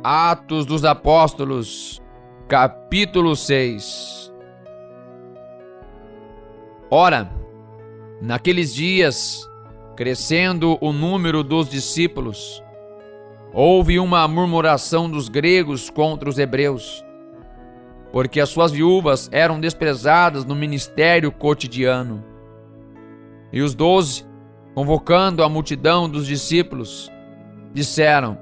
Atos dos Apóstolos, capítulo 6. Ora, naqueles dias, crescendo o número dos discípulos, houve uma murmuração dos gregos contra os hebreus, porque as suas viúvas eram desprezadas no ministério cotidiano. E os 12, convocando a multidão dos discípulos, disseram: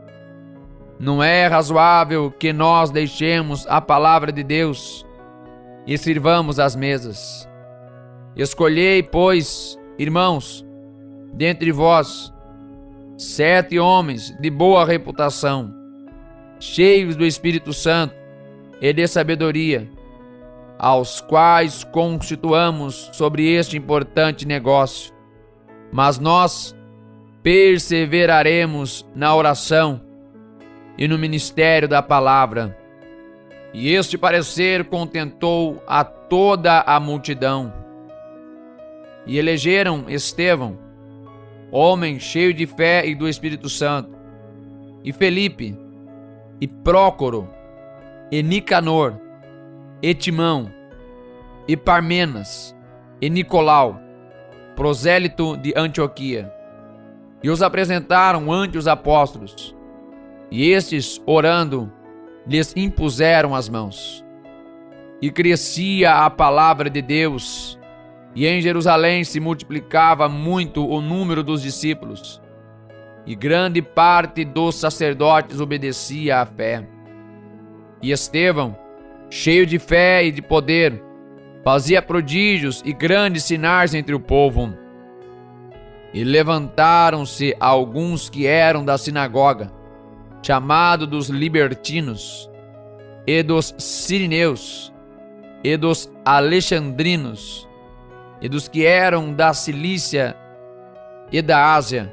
não é razoável que nós deixemos a palavra de Deus e sirvamos as mesas. Escolhei, pois, irmãos, dentre vós, 7 homens de boa reputação, cheios do Espírito Santo e de sabedoria, aos quais constituamos sobre este importante negócio. Mas nós perseveraremos na oração e no ministério da palavra. E este parecer contentou a toda a multidão. E elegeram Estevão, homem cheio de fé e do Espírito Santo, e Felipe, e Prócoro, e Nicanor, e Timão, e Parmenas, e Nicolau, prosélito de Antioquia. E os apresentaram ante os apóstolos. E estes, orando, lhes impuseram as mãos. E crescia a palavra de Deus, e em Jerusalém se multiplicava muito o número dos discípulos, e grande parte dos sacerdotes obedecia à fé. E Estevão, cheio de fé e de poder, fazia prodígios e grandes sinais entre o povo. E levantaram-se alguns que eram da sinagoga, chamado dos libertinos, e dos sirineus, e dos alexandrinos, e dos que eram da Cilícia e da Ásia,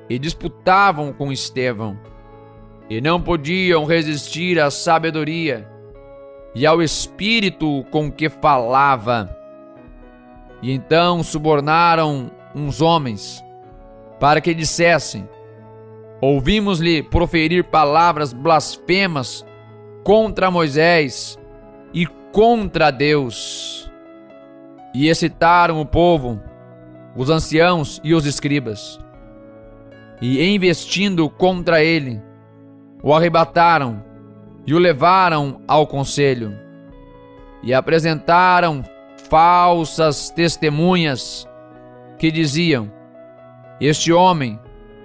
e disputavam com Estevão, e não podiam resistir à sabedoria e ao espírito com que falava. E então subornaram uns homens, para que dissessem: ouvimos-lhe proferir palavras blasfemas contra Moisés e contra Deus. E excitaram o povo, os anciãos e os escribas. E investindo contra ele, o arrebataram e o levaram ao conselho. E apresentaram falsas testemunhas que diziam: este homem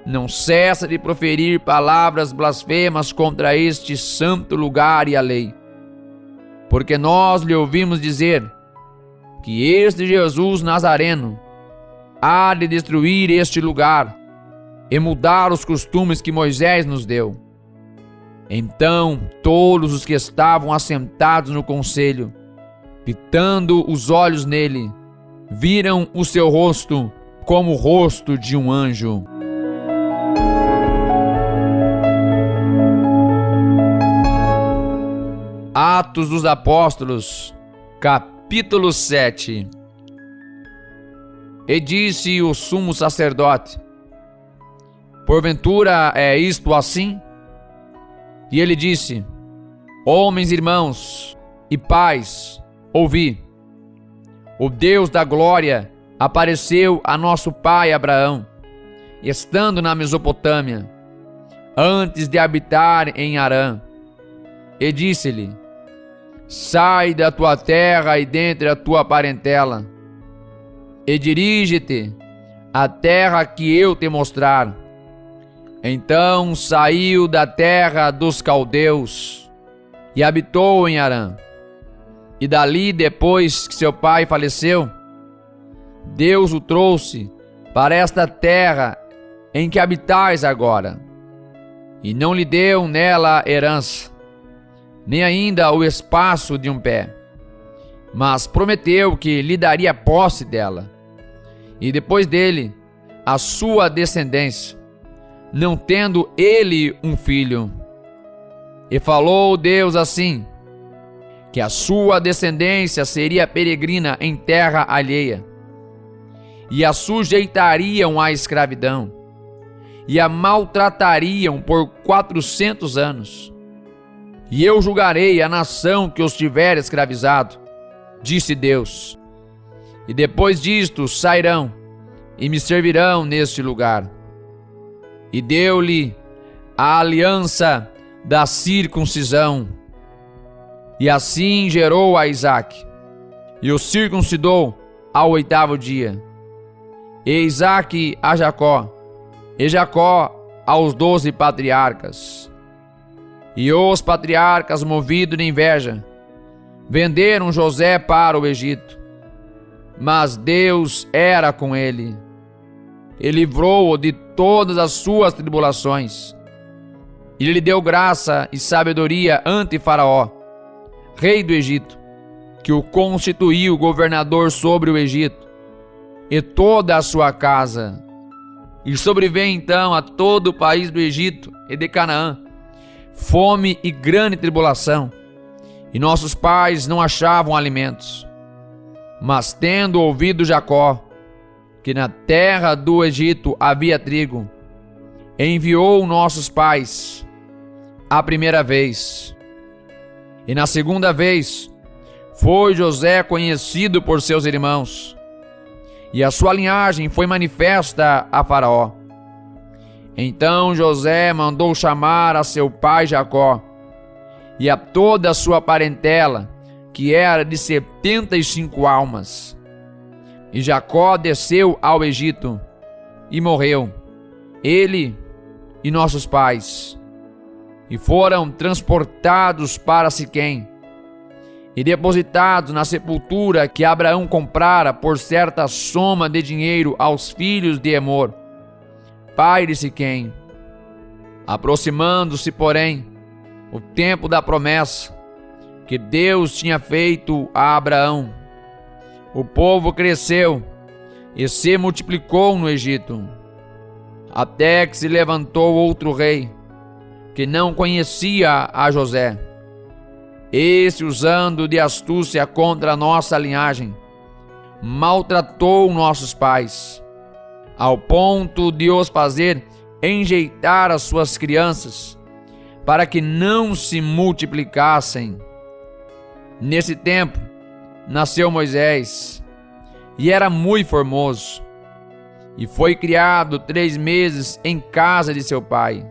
não cessa de proferir palavras blasfemas contra este santo lugar e a lei. Porque nós lhe ouvimos dizer que este Jesus Nazareno há de destruir este lugar e mudar os costumes que Moisés nos deu. Então todos os que estavam assentados no conselho, fitando os olhos nele, viram o seu rosto como o rosto de um anjo. Atos dos Apóstolos, capítulo 7. E disse o sumo sacerdote: porventura é isto assim? E ele disse: homens, irmãos e pais, ouvi. O Deus da glória apareceu a nosso pai Abraão, estando na Mesopotâmia, antes de habitar em Harã, e disse-lhe: sai da tua terra e dentre a tua parentela, e dirige-te à terra que eu te mostrar. Então saiu da terra dos caldeus e habitou em Harã. E dali, depois que seu pai faleceu, Deus o trouxe para esta terra em que habitais agora, e não lhe deu nela herança, nem ainda o espaço de um pé, mas prometeu que lhe daria posse dela, e depois dele a sua descendência, não tendo ele um filho. E falou Deus assim: que a sua descendência seria peregrina em terra alheia, e a sujeitariam à escravidão, e a maltratariam por 400 anos. E eu julgarei a nação que os tiver escravizado, disse Deus. E depois disto sairão e me servirão neste lugar. E deu-lhe a aliança da circuncisão. E assim gerou a Isaque, e o circuncidou ao 8º dia. E Isaque a Jacó, e Jacó aos 12 patriarcas. E os patriarcas, movidos de inveja, venderam José para o Egito. Mas Deus era com ele, e livrou-o de todas as suas tribulações. E lhe deu graça e sabedoria ante Faraó, rei do Egito, que o constituiu governador sobre o Egito e toda a sua casa. E sobreveio então a todo o país do Egito e de Canaã fome e grande tribulação, e nossos pais não achavam alimentos. Mas tendo ouvido Jacó que na terra do Egito havia trigo, enviou nossos pais a primeira vez. E na segunda vez foi José conhecido por seus irmãos, e a sua linhagem foi manifesta a Faraó. Então José mandou chamar a seu pai Jacó e a toda a sua parentela, que era de 75 almas. E Jacó desceu ao Egito e morreu, ele e nossos pais, e foram transportados para Siquém e depositados na sepultura que Abraão comprara por certa soma de dinheiro aos filhos de Emor, pai de Siquém. Aproximando-se, porém, o tempo da promessa que Deus tinha feito a Abraão, o povo cresceu e se multiplicou no Egito, até que se levantou outro rei, que não conhecia a José. Esse, usando de astúcia contra a nossa linhagem, maltratou nossos pais, ao ponto de os fazer enjeitar as suas crianças, para que não se multiplicassem. Nesse tempo, nasceu Moisés, e era muito formoso, e foi criado 3 meses em casa de seu pai.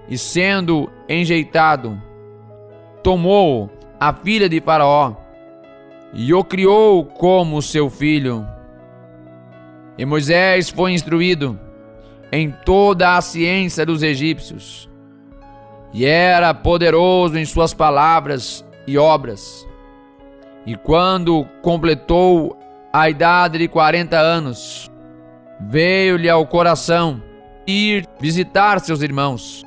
E sendo enjeitado, tomou a filha de Faraó, e o criou como seu filho. E Moisés foi instruído em toda a ciência dos egípcios, e era poderoso em suas palavras e obras. E quando completou a idade de 40 anos, veio-lhe ao coração ir visitar seus irmãos,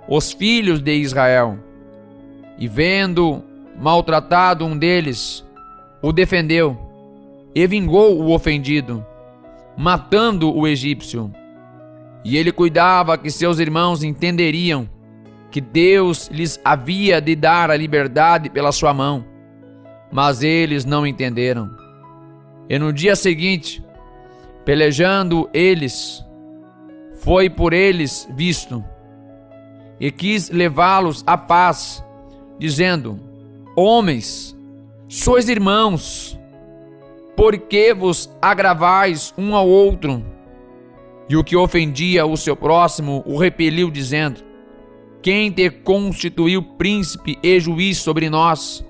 os filhos de Israel. E vendo maltratado um deles, o defendeu e vingou o ofendido, matando o egípcio. E ele cuidava que seus irmãos entenderiam que Deus lhes havia de dar a liberdade pela sua mão, mas eles não entenderam. E no dia seguinte, pelejando eles, foi por eles visto, e quis levá-los à paz, dizendo: homens, sois irmãos, por que vos agravais um ao outro? E o que ofendia o seu próximo o repeliu, dizendo: quem te constituiu príncipe e juiz sobre nós?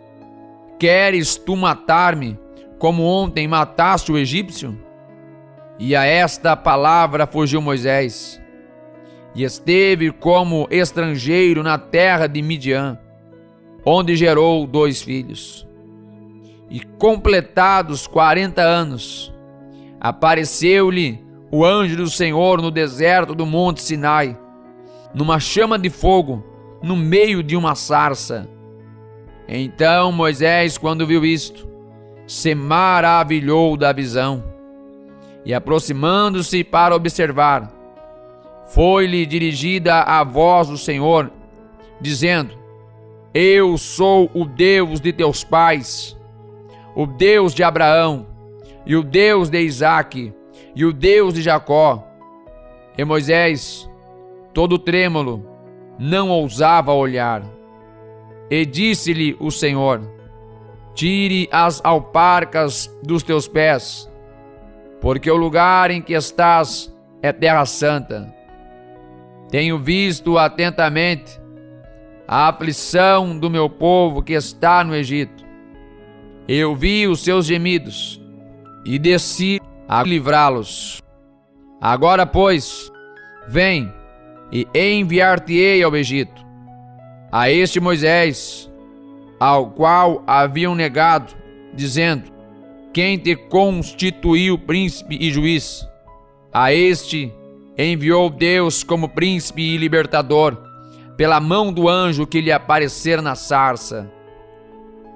Queres tu matar-me, como ontem mataste o egípcio? E a esta palavra fugiu Moisés, e esteve como estrangeiro na terra de Midian, onde gerou 2 filhos. E completados 40 anos, apareceu-lhe o anjo do Senhor no deserto do monte Sinai, numa chama de fogo, no meio de uma sarça. Então Moisés, quando viu isto, se maravilhou da visão, e aproximando-se para observar, foi-lhe dirigida a voz do Senhor, dizendo: eu sou o Deus de teus pais, o Deus de Abraão, e o Deus de Isaque, e o Deus de Jacó. E Moisés, todo trêmulo, não ousava olhar. E disse-lhe o Senhor: tire as alparcas dos teus pés, porque o lugar em que estás é terra santa. Tenho visto atentamente a aflição do meu povo que está no Egito. Eu vi os seus gemidos e desci a livrá-los. Agora, pois, vem e enviar-te-ei ao Egito, a este Moisés, ao qual haviam negado, dizendo: quem te constituiu príncipe e juiz? A este enviou Deus como príncipe e libertador, pela mão do anjo que lhe aparecera na sarça.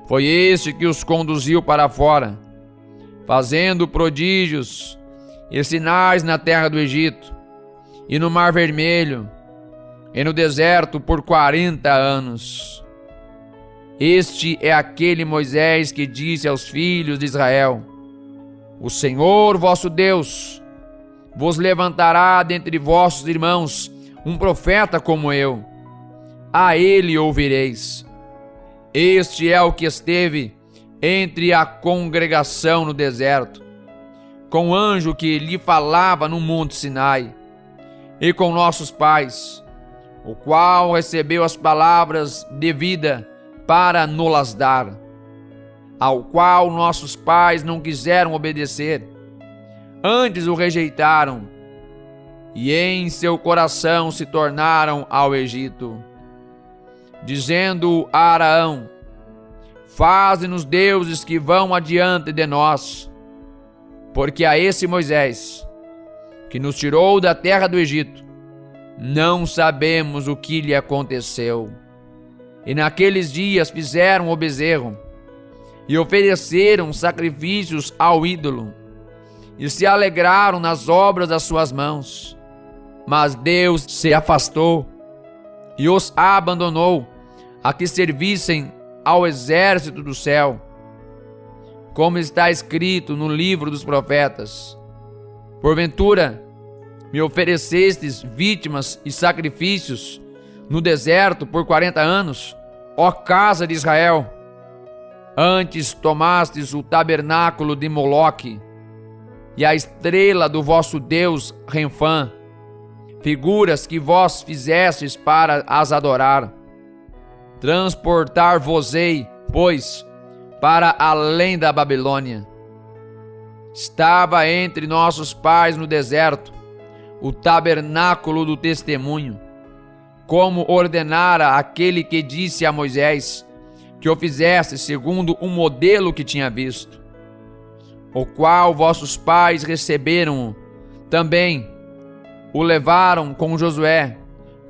Foi este que os conduziu para fora, fazendo prodígios e sinais na terra do Egito, e no Mar Vermelho, e no deserto por 40 anos. Este é aquele Moisés que disse aos filhos de Israel: o Senhor vosso Deus vos levantará dentre vossos irmãos um profeta como eu. A ele ouvireis. Este é o que esteve entre a congregação no deserto, com o anjo que lhe falava no monte Sinai, e com nossos pais, o qual recebeu as palavras de vida para nos dar, ao qual nossos pais não quiseram obedecer, antes o rejeitaram, e em seu coração se tornaram ao Egito, dizendo a Araão: faze-nos deuses que vão adiante de nós, porque a esse Moisés, que nos tirou da terra do Egito, não sabemos o que lhe aconteceu. E naqueles dias fizeram o bezerro, e ofereceram sacrifícios ao ídolo, e se alegraram nas obras das suas mãos. Mas Deus se afastou, e os abandonou, a que servissem ao exército do céu, como está escrito no livro dos profetas: porventura me oferecestes vítimas e sacrifícios no deserto por 40 anos, ó casa de Israel? Antes tomastes o tabernáculo de Moloque e a estrela do vosso Deus Renfã, figuras que vós fizestes para as adorar. Transportar-vos-ei, pois, para além da Babilônia. Estava entre nossos pais no deserto o tabernáculo do testemunho, como ordenara aquele que disse a Moisés que o fizesse segundo um modelo que tinha visto, o qual vossos pais receberam. Também o levaram com Josué,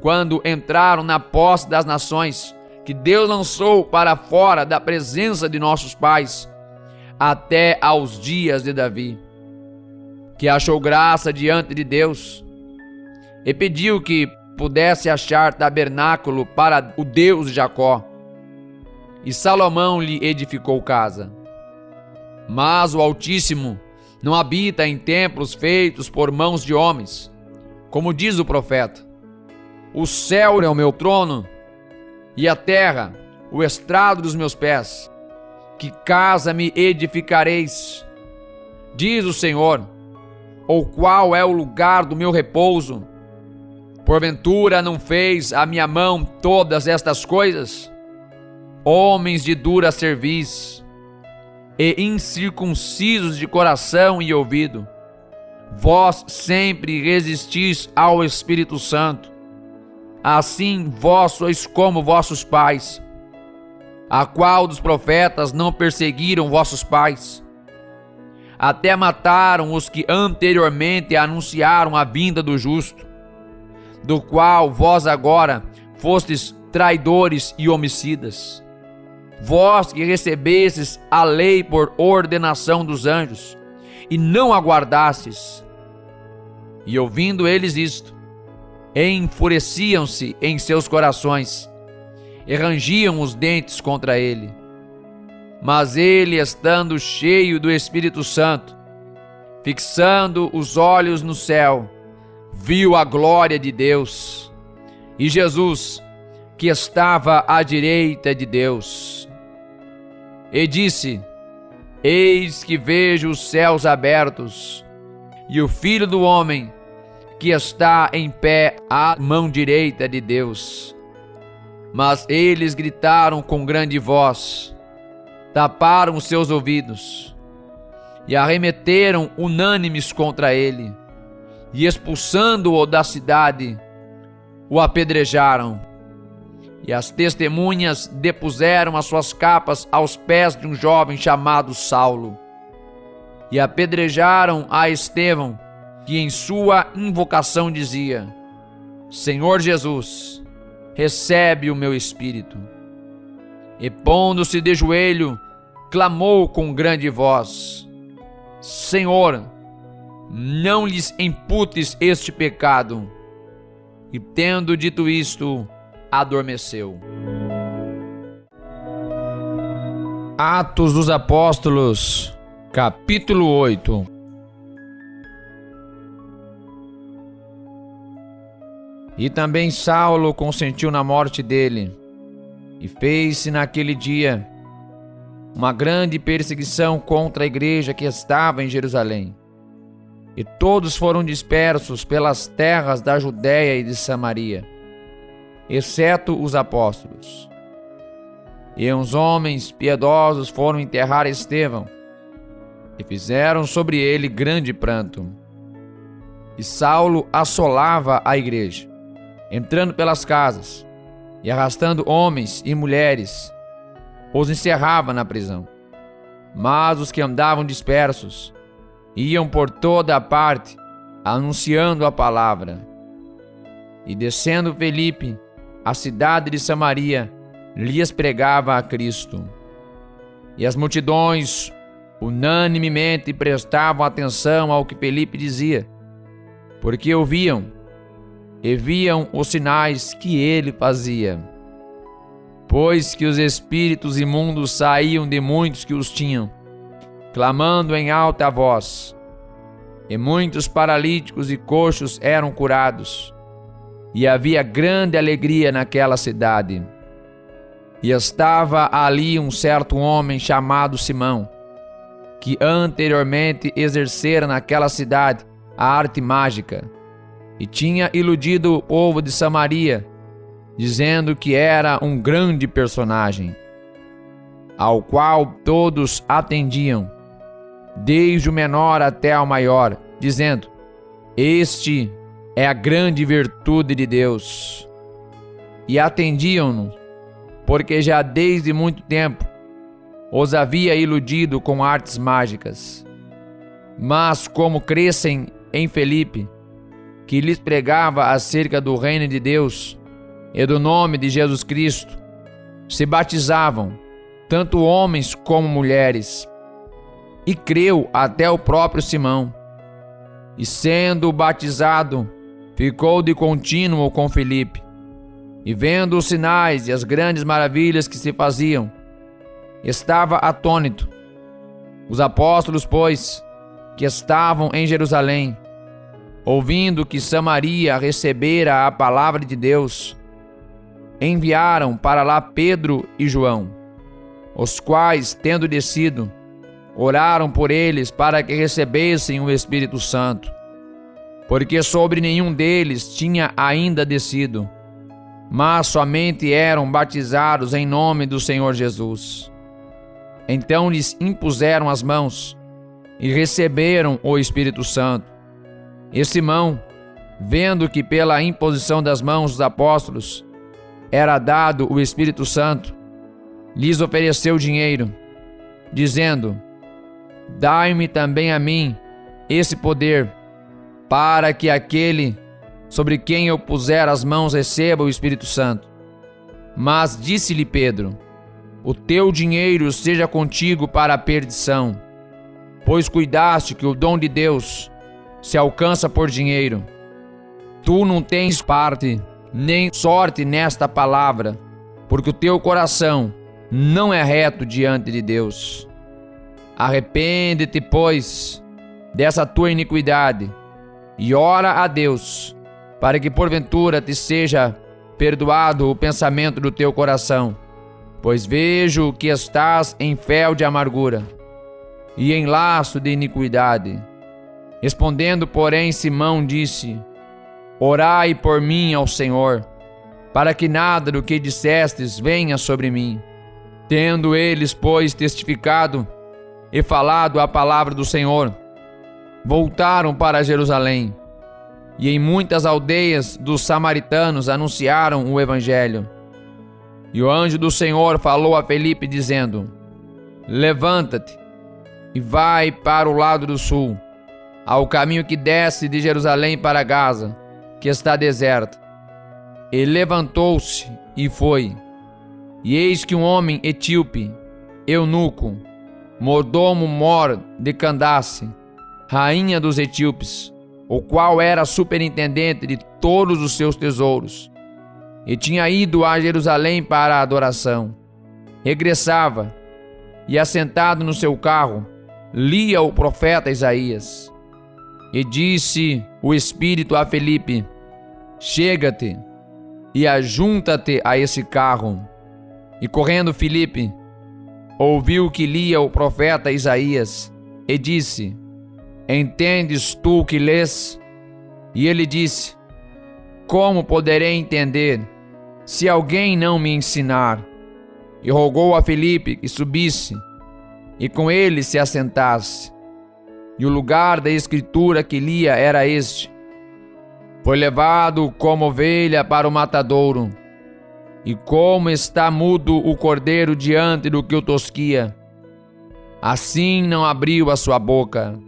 quando entraram na posse das nações, que Deus lançou para fora da presença de nossos pais, até aos dias de Davi, que achou graça diante de Deus, e pediu que pudesse achar tabernáculo para o Deus de Jacó. E Salomão lhe edificou casa. Mas o Altíssimo não habita em templos feitos por mãos de homens, como diz o profeta: o céu é o meu trono, e a terra o estrado dos meus pés. Que casa me edificareis, diz o Senhor, ou qual é o lugar do meu repouso? Porventura não fez a minha mão todas estas coisas? Homens de dura cerviz e incircuncisos de coração e ouvido, vós sempre resistis ao Espírito Santo. Assim vós sois como vossos pais. A qual dos profetas não perseguiram vossos pais? Até mataram os que anteriormente anunciaram a vinda do justo, do qual vós agora fostes traidores e homicidas. Vós que recebestes a lei por ordenação dos anjos, e não aguardastes. E ouvindo eles isto, enfureciam-se em seus corações, e rangiam os dentes contra ele. Mas ele, estando cheio do Espírito Santo, fixando os olhos no céu, viu a glória de Deus e Jesus, que estava à direita de Deus, e disse: Eis que vejo os céus abertos e o Filho do Homem que está em pé à mão direita de Deus. Mas eles gritaram com grande voz, taparam os seus ouvidos e arremeteram unânimes contra ele, e expulsando-o da cidade, o apedrejaram. E as testemunhas depuseram as suas capas aos pés de um jovem chamado Saulo, e apedrejaram a Estevão, que em sua invocação dizia: Senhor Jesus, recebe o meu espírito. E pondo-se de joelho, clamou com grande voz: Senhor, não lhes imputes este pecado. E tendo dito isto, adormeceu. Atos dos Apóstolos, capítulo 8. E também Saulo consentiu na morte dele, e fez-se naquele dia uma grande perseguição contra a igreja que estava em Jerusalém. E todos foram dispersos pelas terras da Judéia e de Samaria, exceto os apóstolos. E uns homens piedosos foram enterrar Estevão, e fizeram sobre ele grande pranto. E Saulo assolava a igreja, entrando pelas casas e arrastando homens e mulheres, os encerrava na prisão. Mas os que andavam dispersos iam por toda a parte, anunciando a palavra. E descendo Felipe, a cidade de Samaria, lhes pregava a Cristo. E as multidões unanimemente prestavam atenção ao que Felipe dizia, porque ouviam e viam os sinais que ele fazia. Pois que os espíritos imundos saíam de muitos que os tinham, clamando em alta voz, e muitos paralíticos e coxos eram curados, e havia grande alegria naquela cidade. E estava ali um certo homem chamado Simão, que anteriormente exercera naquela cidade a arte mágica, e tinha iludido o povo de Samaria, dizendo que era um grande personagem, ao qual todos atendiam, desde o menor até ao maior, dizendo: Este é a grande virtude de Deus. E atendiam-no, porque já desde muito tempo os havia iludido com artes mágicas. Mas como crescem em Felipe, que lhes pregava acerca do reino de Deus e do nome de Jesus Cristo, se batizavam, tanto homens como mulheres. E creu até o próprio Simão. E sendo batizado, ficou de contínuo com Felipe. E vendo os sinais e as grandes maravilhas que se faziam, estava atônito. Os apóstolos, pois, que estavam em Jerusalém, ouvindo que Samaria recebera a palavra de Deus, enviaram para lá Pedro e João, os quais, tendo descido, oraram por eles para que recebessem o Espírito Santo, porque sobre nenhum deles tinha ainda descido, mas somente eram batizados em nome do Senhor Jesus. Então lhes impuseram as mãos e receberam o Espírito Santo. E Simão, vendo que pela imposição das mãos dos apóstolos era dado o Espírito Santo, lhes ofereceu dinheiro, dizendo: Dai-me também a mim esse poder, para que aquele sobre quem eu puser as mãos receba o Espírito Santo. Mas disse-lhe Pedro: O teu dinheiro seja contigo para a perdição, pois cuidaste que o dom de Deus se alcança por dinheiro. Tu não tens parte nem sorte nesta palavra, porque o teu coração não é reto diante de Deus. Arrepende-te, pois, dessa tua iniquidade, e ora a Deus, para que porventura te seja perdoado o pensamento do teu coração, pois vejo que estás em fel de amargura e em laço de iniquidade. Respondendo, porém, Simão disse: Orai por mim ao Senhor, para que nada do que dissestes venha sobre mim. Tendo eles, pois, testificado e falado a palavra do Senhor, voltaram para Jerusalém, e em muitas aldeias dos samaritanos anunciaram o evangelho. E o anjo do Senhor falou a Felipe, dizendo: Levanta-te e vai para o lado do sul, ao caminho que desce de Jerusalém para Gaza, que está deserta. Ele levantou-se e foi. E eis que um homem etíope, eunuco, mordomo mor de Candace, rainha dos etíopes, o qual era superintendente de todos os seus tesouros, e tinha ido a Jerusalém para a adoração, regressava, e assentado no seu carro, lia o profeta Isaías. E disse o Espírito a Felipe: Chega-te e ajunta-te a esse carro. E correndo Felipe, ouviu que lia o profeta Isaías, e disse: Entendes tu o que lês? E ele disse: Como poderei entender, se alguém não me ensinar? E rogou a Felipe que subisse, e com ele se assentasse. E o lugar da escritura que lia era este: Foi levado como ovelha para o matadouro, e como está mudo o cordeiro diante do que o tosquia, assim não abriu a sua boca.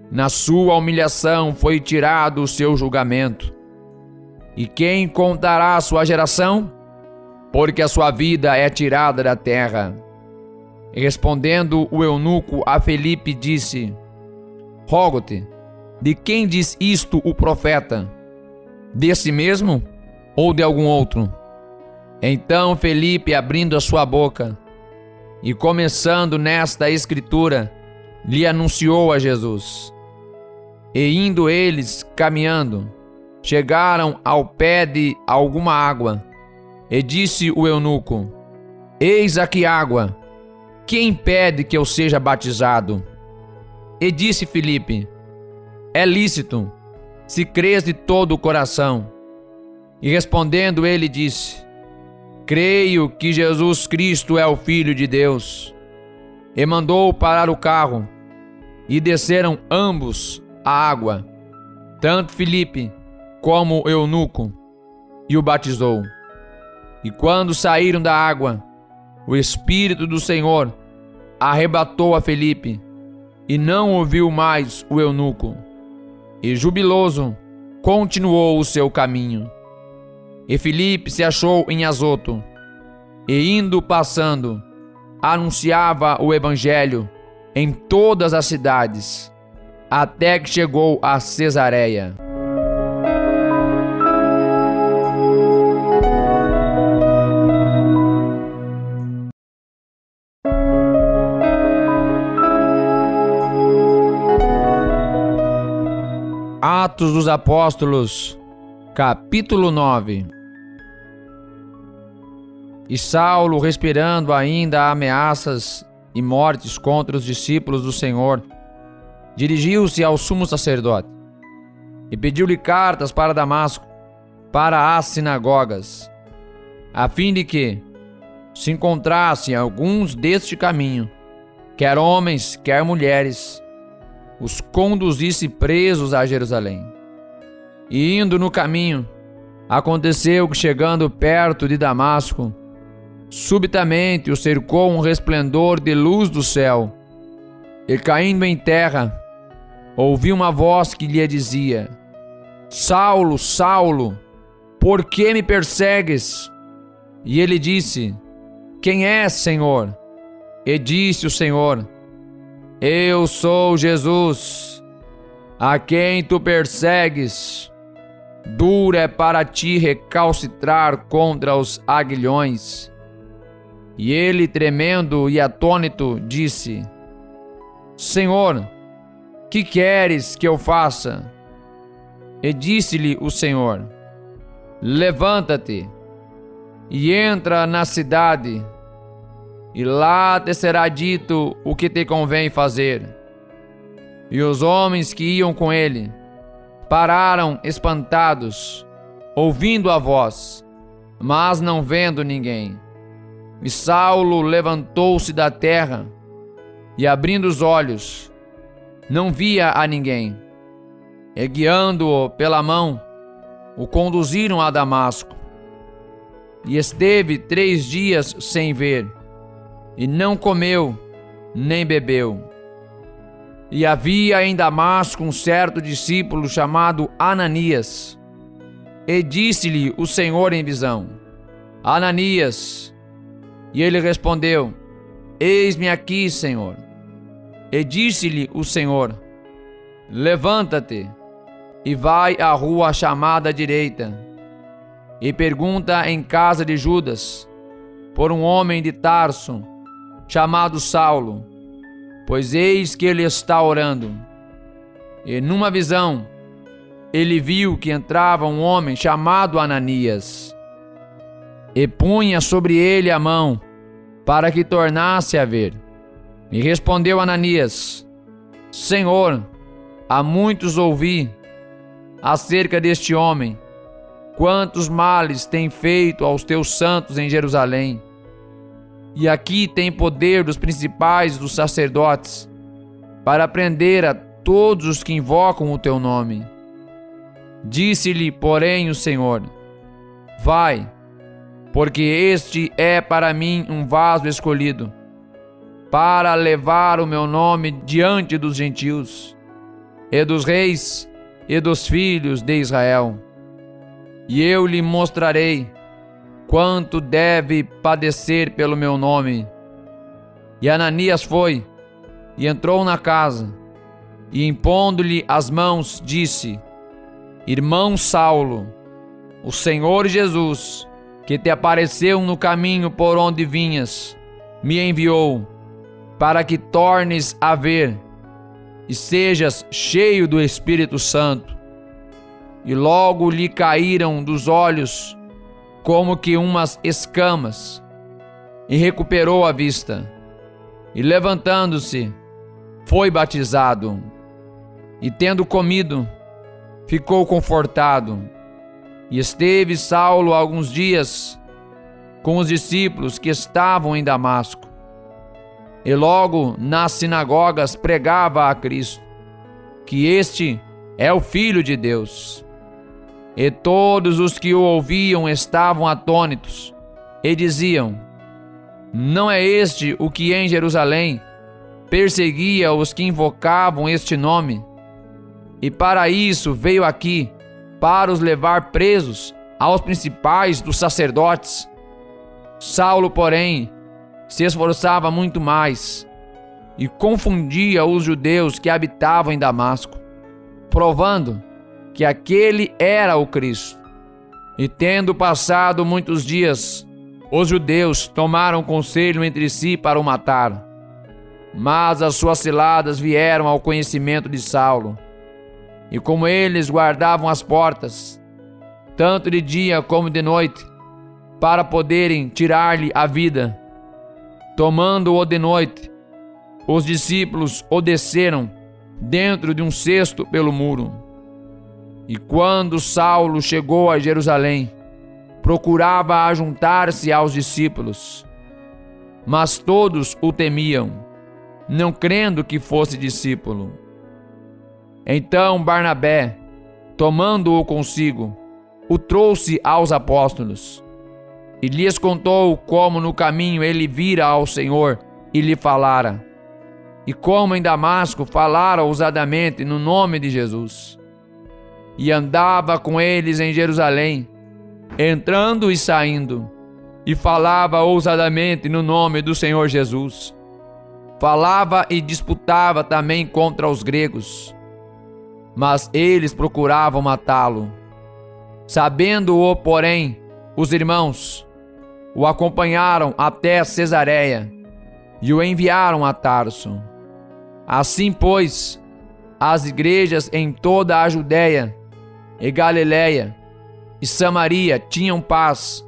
Na sua humilhação foi tirado o seu julgamento. E quem contará a sua geração? Porque a sua vida é tirada da terra. E respondendo o eunuco a Felipe, disse: Rogo-te, de quem diz isto o profeta? De si mesmo ou de algum outro? Então Felipe, abrindo a sua boca e começando nesta escritura, lhe anunciou a Jesus. E indo eles caminhando, chegaram ao pé de alguma água, e disse o eunuco: Eis aqui água, que impede que eu seja batizado? E disse Felipe: É lícito, se crês de todo o coração. E respondendo ele disse: Creio que Jesus Cristo é o Filho de Deus. E mandou parar o carro, e desceram ambos a água, tanto Felipe como o eunuco, e o batizou. E quando saíram da água, o Espírito do Senhor arrebatou a Felipe, e não ouviu mais o eunuco. E jubiloso, continuou o seu caminho. E Felipe se achou em Azoto, e indo passando, anunciava o evangelho em todas as cidades, até que chegou a Cesareia. Atos dos Apóstolos, capítulo 9. E Saulo, respirando ainda ameaças e mortes contra os discípulos do Senhor, dirigiu-se ao sumo sacerdote e pediu-lhe cartas para Damasco, para as sinagogas, a fim de que, se encontrassem alguns deste caminho, quer homens, quer mulheres, os conduzisse presos a Jerusalém. E indo no caminho, aconteceu que, chegando perto de Damasco, subitamente o cercou um resplendor de luz do céu, e caindo em terra, ouviu uma voz que lhe dizia: Saulo, Saulo, por que me persegues? E ele disse: Quem és, Senhor? E disse o Senhor: Eu sou Jesus, a quem tu persegues. Duro é para ti recalcitrar contra os aguilhões. E ele, tremendo e atônito, disse: Senhor, que queres que eu faça? E disse-lhe o Senhor: levanta-te e entra na cidade, e lá te será dito o que te convém fazer. E os homens que iam com ele pararam espantados, ouvindo a voz, mas não vendo ninguém. E Saulo levantou-se da terra e, abrindo os olhos, não via a ninguém. E guiando-o pela mão, o conduziram a Damasco. E esteve 3 dias sem ver, e não comeu, nem bebeu. E havia em Damasco um certo discípulo chamado Ananias. E disse-lhe o Senhor em visão: Ananias. E ele respondeu: eis-me aqui, Senhor. E disse-lhe o Senhor: levanta-te e vai à rua chamada direita, e pergunta em casa de Judas por um homem de Tarso, chamado Saulo, pois eis que ele está orando. E numa visão ele viu que entrava um homem chamado Ananias, e punha sobre ele a mão, para que tornasse a ver. E respondeu Ananias: Senhor, há muitos ouvi acerca deste homem, quantos males tem feito aos teus santos em Jerusalém. E aqui tem poder dos principais dos sacerdotes, para prender a todos os que invocam o teu nome. Disse-lhe, porém, o Senhor: vai, porque este é para mim um vaso escolhido, para levar o meu nome diante dos gentios, e dos reis, e dos filhos de Israel. E eu lhe mostrarei quanto deve padecer pelo meu nome. E Ananias foi, e entrou na casa, e impondo-lhe as mãos, disse: Irmão Saulo, o Senhor Jesus, que te apareceu no caminho por onde vinhas, me enviou, para que tornes a ver, e sejas cheio do Espírito Santo. E logo lhe caíram dos olhos como que umas escamas, e recuperou a vista. E levantando-se, foi batizado. E tendo comido, ficou confortado. E esteve Saulo alguns dias com os discípulos que estavam em Damasco. E logo nas sinagogas pregava a Cristo, que este é o Filho de Deus. E todos os que o ouviam estavam atônitos, e diziam: Não é este o que em Jerusalém perseguia os que invocavam este nome? E para isso veio aqui, para os levar presos aos principais dos sacerdotes. Saulo, porém, se esforçava muito mais, e confundia os judeus que habitavam em Damasco, provando que aquele era o Cristo. E tendo passado muitos dias, os judeus tomaram conselho entre si para o matar. Mas as suas ciladas vieram ao conhecimento de Saulo, e como eles guardavam as portas, tanto de dia como de noite, para poderem tirar-lhe a vida, tomando-o de noite, os discípulos o desceram dentro de um cesto pelo muro. E quando Saulo chegou a Jerusalém, procurava ajuntar-se aos discípulos, mas todos o temiam, não crendo que fosse discípulo. Então Barnabé, tomando-o consigo, o trouxe aos apóstolos, e lhes contou como no caminho ele vira ao Senhor e lhe falara, e como em Damasco falara ousadamente no nome de Jesus. E andava com eles em Jerusalém, entrando e saindo, e falava ousadamente no nome do Senhor Jesus. Falava e disputava também contra os gregos, mas eles procuravam matá-lo. Sabendo-o, porém, os irmãos o acompanharam até Cesareia e o enviaram a Tarso. Assim, pois, as igrejas em toda a Judéia e Galiléia e Samaria tinham paz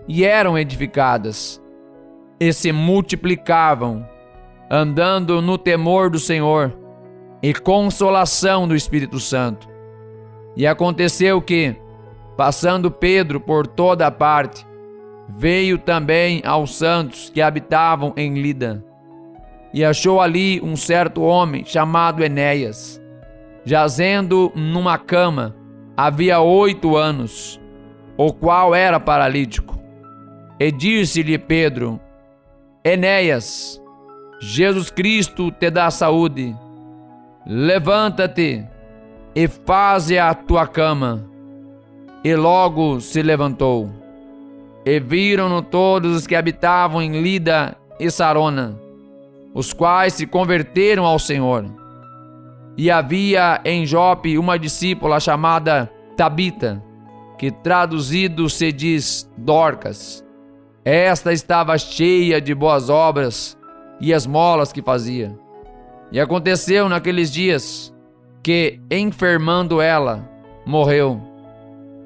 e eram edificadas, e se multiplicavam, andando no temor do Senhor e consolação do Espírito Santo. E aconteceu que, passando Pedro por toda a parte, veio também aos santos que habitavam em Lida, e achou ali um certo homem chamado Enéas, jazendo numa cama havia 8 anos, o qual era paralítico. E disse-lhe Pedro: Enéas, Jesus Cristo te dá saúde. Levanta-te e faze a tua cama. E logo se levantou. E viram-no todos os que habitavam em Lida e Sarona, os quais se converteram ao Senhor. E havia em Jope uma discípula chamada Tabita, que traduzido se diz Dorcas. Esta estava cheia de boas obras e esmolas que fazia. E aconteceu naqueles dias que, enfermando ela, morreu.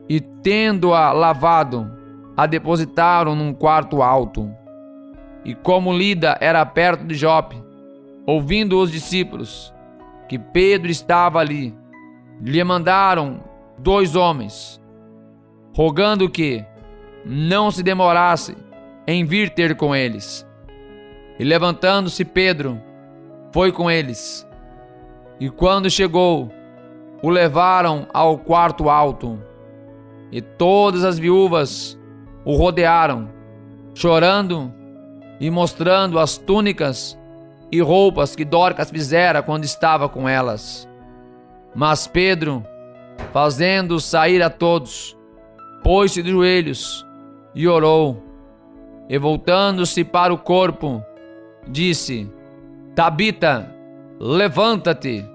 E tendo-a lavado, a depositaram num quarto alto. E como Lida era perto de Jope, ouvindo os discípulos que Pedro estava ali, lhe mandaram 2 homens, rogando que não se demorasse em vir ter com eles. E levantando-se Pedro, foi com eles. E quando chegou, o levaram ao quarto alto. E todas as viúvas o rodearam, chorando e mostrando as túnicas e roupas que Dorcas fizera quando estava com elas. Mas Pedro, fazendo sair a todos, pôs-se de joelhos e orou. E voltando-se para o corpo, disse: Tabita, levanta-te.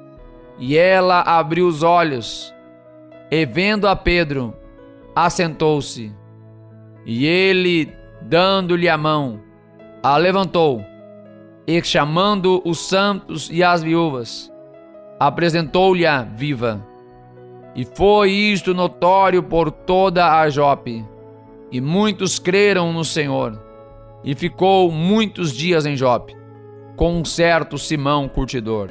E ela abriu os olhos, e vendo a Pedro, assentou-se. E ele, dando-lhe a mão, a levantou, e chamando os santos e as viúvas, apresentou-lhe-a viva. E foi isto notório por toda a Jope, e muitos creram no Senhor. E ficou muitos dias em Jope, com um certo Simão curtidor.